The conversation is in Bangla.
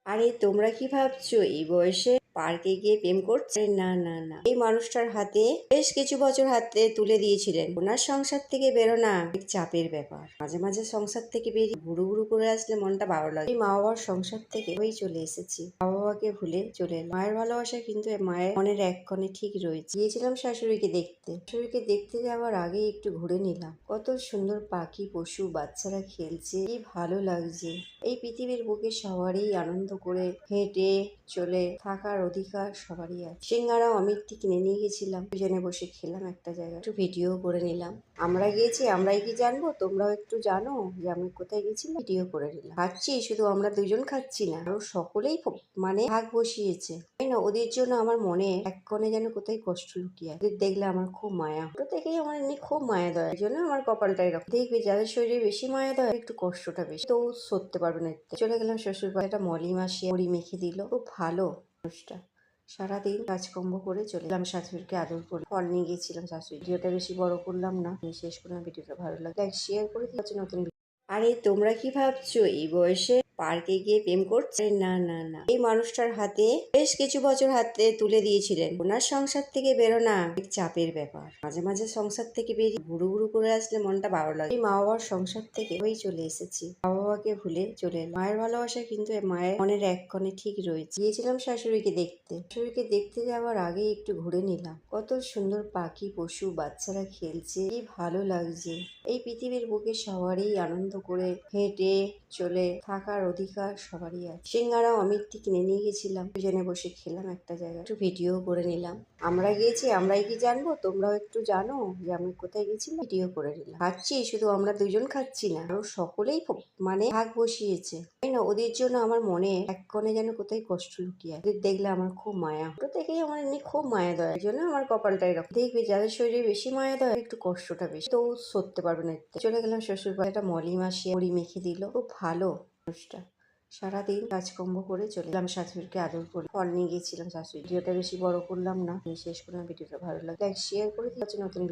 আরে তোমরা কি ভাবছো এই বয়সে পার্কে গিয়ে প্রেম করছে? না না না, এই মানুষটার হাতে বেশ কিছু বছর হাতে তুলে দিয়েছিলেন। ওনার সংসার থেকে বেরোনা এক চাপের ব্যাপার। মাঝে মাঝে সংসার থেকে বেরিয়ে ঘুরু ঘুরু করে আসলে মনটা ভালো লাগে। এই মা বাবার সংসার থেকে ওই চলে এসেছি, বাবা বাবাকে ভুলে চলে এলাম। মায়ের ভালোবাসা কিন্তু মায়ের মনের এক কোণে ঠিক রয়েছে। গিয়েছিলাম শাশুড়িকে দেখতে যাওয়ার আগে একটু ঘুরে নিলাম। কত সুন্দর পাখি পশু বাচ্চারা খেলছে, কি ভালো লাগছে। এই পৃথিবীর বুকে সবারই আনন্দ করে হেঁটে চলে থাকার অধিকার সবারই আছে। সিঙ্গারাও অমিতটি কিনে নিয়ে গেছিলাম, দুজনে বসে খেলাম একটা জায়গায়, একটু ভিডিও করে নিলাম। আমরা গিয়েছি, আমরাই কি জানবো, তোমরাও একটু জানো যে আমি কোথায় গেছিলাম। ভিডিও করে নিলাম। খাচ্ছি, শুধু আমরা দুজন খাচ্ছি না, আরো সকলেই মানে ভাগ বসিয়েছে, তাই না? ওদের জন্য আমার মনে এক কোণে যেন কোথায় কষ্ট লুকিয়ে আছে। ওদের দেখলে আমার খুব মায়া, ছোট থেকেই আমার এমনি খুব মায়া দয়া, এই জন্য আমার কপালটা এরকম। দেখবে যাদের শরীরে বেশি মায়া দয়া একটু কষ্টটা বেশি, তো সরতে পারবে না। চলে গেলাম শ্বশুর বাড়ি, একটা মলি মাসি মুড়ি মেখে দিল, খুব ভালো মানুষটা। সারাদিন কাজকর্ম করে চলে গেলাম, শাশুড়িকে আদর করে ফল নিয়ে গেছিলাম। শাশুড়ি ভিডিওটা বেশি বড় করলাম না, আমি শেষ করলাম। ভিডিওটা ভালো লাগে লাইক শেয়ার করে দিচ্ছি নতুন। আরে তোমরা কি ভাবছো এই বয়সে পার্কে গিয়ে প্রেম করছে? না না না, এই মানুষটার হাতে বেশ কিছু বছর হাতে তুলে দিয়েছিলেন। ওনার সংসার থেকে বেরোনা এক চাপের ব্যাপার। মাঝে মাঝে সংসার থেকে বেরিয়ে ঘুরু ঘুরু করে আসলে মনটা ভালো লাগে। এই মা বাবার সংসার থেকে ওই চলে এসেছি, বাবা বাবাকে ভুলে চলে এলাম। মায়ের ভালোবাসা কিন্তু মায়ের মনের এক কোণে ঠিক রয়েছে। গিয়েছিলাম শাশুড়িকে দেখতে যাওয়ার আগে একটু ঘুরে নিলাম। কত সুন্দর পাখি পশু বাচ্চারা খেলছে, কি ভালো লাগছে। এই পৃথিবীর বুকে সবারই আনন্দ করে হেঁটে চলে থাকার অধিকার সবারই আছে। সিঙ্গারাও অমিতটি কিনে নিয়ে গেছিলাম, দুজনে বসে খেলাম একটা জায়গায়, একটু ভিডিও করে নিলাম। আমরা গিয়েছি, আমরাই কি জানবো, তোমরাও একটু জানো যে আমি কোথায় গেছিলাম। ভিডিও করে নিলাম। খাচ্ছি, শুধু আমরা দুজন খাচ্ছি না, আরো সকলেই মানে ভাগ বসিয়েছে, তাই না? ওদের জন্য আমার মনে এক কোণে যেন কোথায় কষ্ট লুকিয়ে আছে। ওদের দেখলে আমার খুব মায়া, ছোট থেকেই আমার এমনি খুব মায়া দয়া, এই জন্য আমার কপালটা এরকম। দেখবে যাদের শরীরে বেশি মায়া দয়া একটু কষ্টটা বেশি, তো সরতে পারবে না। চলে গেলাম শ্বশুর বাড়ি, একটা মলি মাসি মুড়ি মেখে দিল, খুব ভালো মানুষটা। সারাদিন কাজকর্ম করে চলে গেলাম, শাশুড়িকে আদর করে ফল নিয়ে গেছিলাম। শাশুড়ি ভিডিওটা বেশি বড় করলাম না, আমি শেষ করলাম। ভিডিওটা ভালো লাগে লাইক শেয়ার করে দিচ্ছি নতুন।